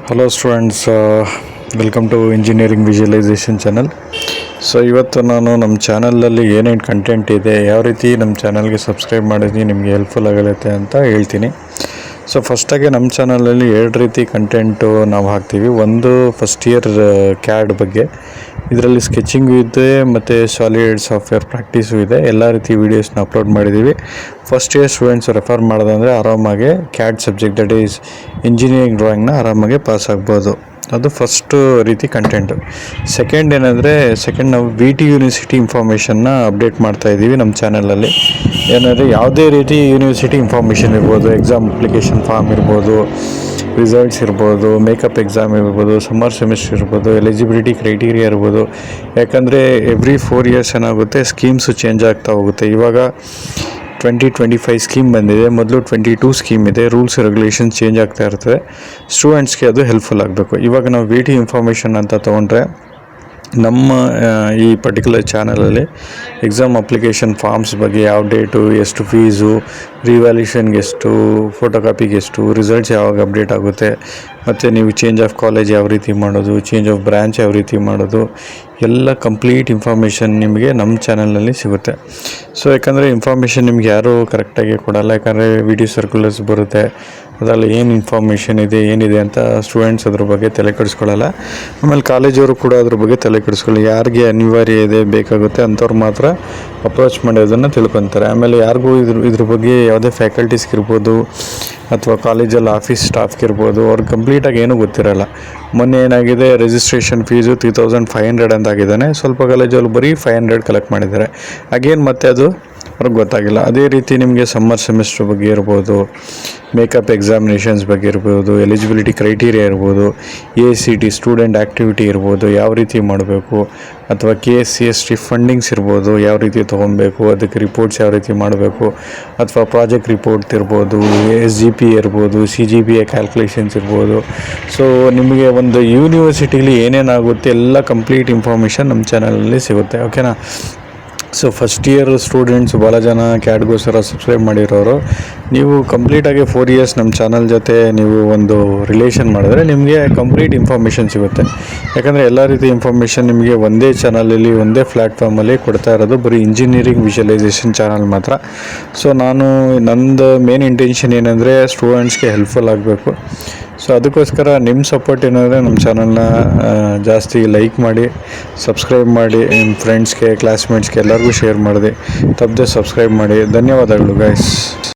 Hello students, welcome to engineering visualization channel. So ಇವತ್ತು ನಾನು ನಮ್ಮ ಚಾನಲಲ್ಲಿ ಏನೇನು ಕಂಟೆಂಟ್ ಇದೆ, ಯಾವ ರೀತಿ ನಮ್ಮ ಚಾನಲ್ಗೆ ಸಬ್ಸ್ಕ್ರೈಬ್ ಮಾಡಿದ್ವಿ ನಿಮಗೆ ಹೆಲ್ಪ್ಫುಲ್ ಆಗುತ್ತೆ ಅಂತ ಹೇಳ್ತೀನಿ. ಸೊ ಫಸ್ಟಾಗಿ ನಮ್ಮ ಚಾನಲಲ್ಲಿ ಎರಡು ರೀತಿ ಕಂಟೆಂಟು ನಾವು ಹಾಕ್ತೀವಿ. ಒಂದು ಫಸ್ಟ್ ಇಯರ್ ಕ್ಯಾಡ್ ಬಗ್ಗೆ, ಇದರಲ್ಲಿ ಸ್ಕೆಚಿಂಗು ಇದೆ ಮತ್ತು ಸಾಲಿಡ್ ಸಾಫ್ಟ್ವೇರ್ ಪ್ರಾಕ್ಟೀಸು ಇದೆ. ಎಲ್ಲ ರೀತಿ ವೀಡಿಯೋಸ್ನ ಅಪ್ಲೋಡ್ ಮಾಡಿದ್ದೀವಿ. ಫಸ್ಟ್ ಇಯರ್ ಸ್ಟೂಡೆಂಟ್ಸ್ ರೆಫರ್ ಮಾಡೋದಂದರೆ ಆರಾಮಾಗಿ CAD subject, that is engineering ಡ್ರಾಯಿಂಗ್ನ ಆರಾಮಾಗಿ ಪಾಸ್ ಆಗ್ಬೋದು. ಅದು ಫಸ್ಟು ರೀತಿ ಕಂಟೆಂಟು. ಸೆಕೆಂಡ್ ನಾವು VT ಯೂನಿವರ್ಸಿಟಿ ಇನ್ಫಾರ್ಮೇಷನ್ನ ಅಪ್ಡೇಟ್ ಮಾಡ್ತಾಯಿದ್ದೀವಿ ನಮ್ಮ ಚಾನಲಲ್ಲಿ. ಏನಂದರೆ ಯಾವುದೇ ರೀತಿ ಯೂನಿವರ್ಸಿಟಿ ಇನ್ಫಾರ್ಮೇಷನ್ ಇರ್ಬೋದು, ಎಕ್ಸಾಮ್ ಅಪ್ಲಿಕೇಶನ್ ಫಾರ್ಮ್ ಇರ್ಬೋದು, ರಿಸಲ್ಟ್ಸ್ ಇರ್ಬೋದು, ಮೇಕಪ್ ಎಕ್ಸಾಮ್ ಇರ್ಬೋದು, ಸಮ್ಮರ್ ಸೆಮಿಸ್ಟರ್ ಇರ್ಬೋದು, ಎಲಿಜಿಬಿಲಿಟಿ ಕ್ರೈಟೀರಿಯಾ ಇರ್ಬೋದು. ಯಾಕಂದರೆ ಎವ್ರಿ 4 ಇಯರ್ಸ್ ಏನಾಗುತ್ತೆ, ಸ್ಕೀಮ್ಸು ಚೇಂಜ್ ಆಗ್ತಾ ಹೋಗುತ್ತೆ. ಇವಾಗ 2025 ಸ್ಕೀಮ್ ಬಂದಿದೆ, ಮೊದಲು 22 ಸ್ಕೀಮ್ ಇದೆ. ರೂಲ್ಸ್ ರೆಗ್ಯುಲೇಷನ್ಸ್ ಚೇಂಜ್ ಆಗ್ತಾ ಇರ್ತದೆ. ಸ್ಟೂಡೆಂಟ್ಸ್ಗೆ ಅದು ಹೆಲ್ಪ್ಫುಲ್ ಆಗಬೇಕು. ಇವಾಗ ನಾವು VT ಇನ್ಫಾರ್ಮೇಷನ್ ಅಂತ ತೊಗೊಂಡ್ರೆ ನಮ್ಮ ಈ ಪರ್ಟಿಕ್ಯುಲರ್ ಚಾನಲಲ್ಲಿ ಎಕ್ಸಾಮ್ ಅಪ್ಲಿಕೇಶನ್ ಫಾರ್ಮ್ಸ್ ಬಗ್ಗೆ, ಯಾವ ಡೇಟು, ಎಷ್ಟು ಫೀಸು, ರಿವ್ಯಾಲ್ಯೂಷನ್ಗೆ ಎಷ್ಟು, ಫೋಟೋಕಾಪಿಗೆ ಎಷ್ಟು, ರಿಸಲ್ಟ್ಸ್ ಯಾವಾಗ ಅಪ್ಡೇಟ್ ಆಗುತ್ತೆ, ಮತ್ತು ನೀವು ಚೇಂಜ್ ಆಫ್ ಕಾಲೇಜ್ ಯಾವ ರೀತಿ ಮಾಡೋದು, ಚೇಂಜ್ ಆಫ್ ಬ್ರ್ಯಾಂಚ್ ಯಾವ ರೀತಿ ಮಾಡೋದು, ಎಲ್ಲ ಕಂಪ್ಲೀಟ್ ಇನ್ಫಾರ್ಮೇಷನ್ ನಿಮಗೆ ನಮ್ಮ ಚಾನಲ್ನಲ್ಲಿ ಸಿಗುತ್ತೆ. ಸೊ ಯಾಕಂದರೆ ಇನ್ಫಾರ್ಮೇಷನ್ ನಿಮ್ಗೆ ಯಾರೂ ಕರೆಕ್ಟಾಗಿ ಕೊಡಲ್ಲ. ಯಾಕಂದರೆ VT ಸರ್ಕ್ಯುಲರ್ಸ್ ಬರುತ್ತೆ, ಅದರಲ್ಲಿ ಏನು ಇನ್ಫಾರ್ಮೇಷನ್ ಇದೆ, ಏನಿದೆ ಅಂತ ಸ್ಟೂಡೆಂಟ್ಸ್ ಅದ್ರ ಬಗ್ಗೆ ತಲೆ ಕೆಡಿಸ್ಕೊಳ್ಳಲ್ಲ. ಆಮೇಲೆ ಕಾಲೇಜವರು ಕೂಡ ಅದ್ರ ಬಗ್ಗೆ ತಲೆ ಕೆಡಿಸ್ಕೊಳ್ಳಿ. ಯಾರಿಗೆ ಅನಿವಾರ್ಯ ಇದೆ, ಬೇಕಾಗುತ್ತೆ ಅಂಥವ್ರು ಮಾತ್ರ ಅಪ್ರೋಚ್ ಮಾಡೋದನ್ನು ತಿಳ್ಕೊತಾರೆ. ಆಮೇಲೆ ಯಾರಿಗೂ ಇದ್ರ ಬಗ್ಗೆ ಯಾವುದೇ ಫ್ಯಾಕಲ್ಟೀಸ್ಗಿರ್ಬೋದು ಅಥವಾ ಕಾಲೇಜಲ್ಲಿ ಆಫೀಸ್ ಸ್ಟಾಫ್ಗಿರ್ಬೋದು, ಅವ್ರಿಗೆ ಕಂಪ್ಲೀಟಾಗಿ ಏನೂ ಗೊತ್ತಿರಲ್ಲ. ಮೊನ್ನೆ ಏನಾಗಿದೆ, ರಿಜಿಸ್ಟ್ರೇಷನ್ ಫೀಸು 3500 ಅಂತ ಆಗಿದ್ದಾನೆ. ಸ್ವಲ್ಪ ಕಾಲೇಜಲ್ಲಿ ಬರೀ 500 ಕಲೆಕ್ಟ್ ಮಾಡಿದ್ದಾರೆ. ಅಗೇನ್ ಮತ್ತೆ ಅದು ಅವ್ರಿಗೆ ಗೊತ್ತಾಗಿಲ್ಲ. ಅದೇ ರೀತಿ ನಿಮಗೆ ಸಮ್ಮರ್ ಸೆಮಿಸ್ಟರ್ ಬಗ್ಗೆ ಇರ್ಬೋದು, ಮೇಕಪ್ ಎಕ್ಸಾಮಿನೇಷನ್ಸ್ ಬಗ್ಗೆ ಇರ್ಬೋದು, ಎಲಿಜಿಬಿಲಿಟಿ ಕ್ರೈಟೀರಿಯಾ ಇರ್ಬೋದು, ACT ಸ್ಟೂಡೆಂಟ್ ಆ್ಯಕ್ಟಿವಿಟಿ ಇರ್ಬೋದು, ಯಾವ ರೀತಿ ಮಾಡಬೇಕು, ಅಥವಾ KSCST ಫಂಡಿಂಗ್ಸ್ ಇರ್ಬೋದು, ಯಾವ ರೀತಿ ತೊಗೊಬೇಕು, ಅದಕ್ಕೆ ರಿಪೋರ್ಟ್ಸ್ ಯಾವ ರೀತಿ ಮಾಡಬೇಕು, ಅಥವಾ ಪ್ರಾಜೆಕ್ಟ್ ರಿಪೋರ್ಟ್ ಇರ್ಬೋದು, SGPA ಇರ್ಬೋದು, CGPA ಕ್ಯಾಲ್ಕುಲೇಷನ್ಸ್ ಇರ್ಬೋದು. ಸೊ ನಿಮಗೆ ಒಂದು ಯೂನಿವರ್ಸಿಟಿಲಿ ಏನೇನಾಗುತ್ತೆ ಎಲ್ಲ ಕಂಪ್ಲೀಟ್ ಇನ್ಫಾರ್ಮೇಷನ್ ನಮ್ಮ ಚಾನಲಲ್ಲಿ ಸಿಗುತ್ತೆ. ಓಕೆನಾ? ಸೊ ಫಸ್ಟ್ ಇಯರ್ ಸ್ಟೂಡೆಂಟ್ಸ್ ಭಾಳ ಜನ ಕ್ಯಾಡ್ಗೋಸ್ಕರ ಸಬ್ಸ್ಕ್ರೈಬ್ ಮಾಡಿರೋರು, ನೀವು ಕಂಪ್ಲೀಟಾಗಿ 4 ಇಯರ್ಸ್ ನಮ್ಮ ಚಾನಲ್ ಜೊತೆ ನೀವು ಒಂದು ರಿಲೇಷನ್ ಮಾಡಿದ್ರೆ ನಿಮಗೆ ಕಂಪ್ಲೀಟ್ ಇನ್ಫಾರ್ಮೇಷನ್ ಸಿಗುತ್ತೆ. ಯಾಕಂದರೆ ಎಲ್ಲ ರೀತಿ ಇನ್ಫಾರ್ಮೇಷನ್ ನಿಮಗೆ ಒಂದೇ ಚಾನಲಲ್ಲಿ, ಒಂದೇ ಪ್ಲ್ಯಾಟ್ಫಾರ್ಮಲ್ಲಿ ಕೊಡ್ತಾ ಇರೋದು ಬರೀ ಇಂಜಿನಿಯರಿಂಗ್ ವಿಜುವಲೈಸೇಷನ್ ಚಾನಲ್ ಮಾತ್ರ. ಸೊ ನಂದು ಮೇನ್ ಇಂಟೆನ್ಷನ್ ಏನಂದರೆ ಸ್ಟೂಡೆಂಟ್ಸ್ಗೆ ಹೆಲ್ಪ್ಫುಲ್ ಆಗಬೇಕು. ಸೊ ಅದಕ್ಕೋಸ್ಕರ ನಿಮ್ಮ ಸಪೋರ್ಟ್ ಏನಂದರೆ ನಮ್ಮ ಚಾನಲ್ನ ಜಾಸ್ತಿ ಲೈಕ್ ಮಾಡಿ, ಸಬ್ಸ್ಕ್ರೈಬ್ ಮಾಡಿ, ನಿಮ್ಮ ಫ್ರೆಂಡ್ಸ್ಗೆ, ಕ್ಲಾಸ್ಮೇಟ್ಸ್ಗೆ ಎಲ್ಲರಿಗೂ ಶೇರ್ ಮಾಡಿದೆ. ತಪ್ಪದೆ ಸಬ್ಸ್ಕ್ರೈಬ್ ಮಾಡಿ. ಧನ್ಯವಾದಗಳು ಗೈಸ್.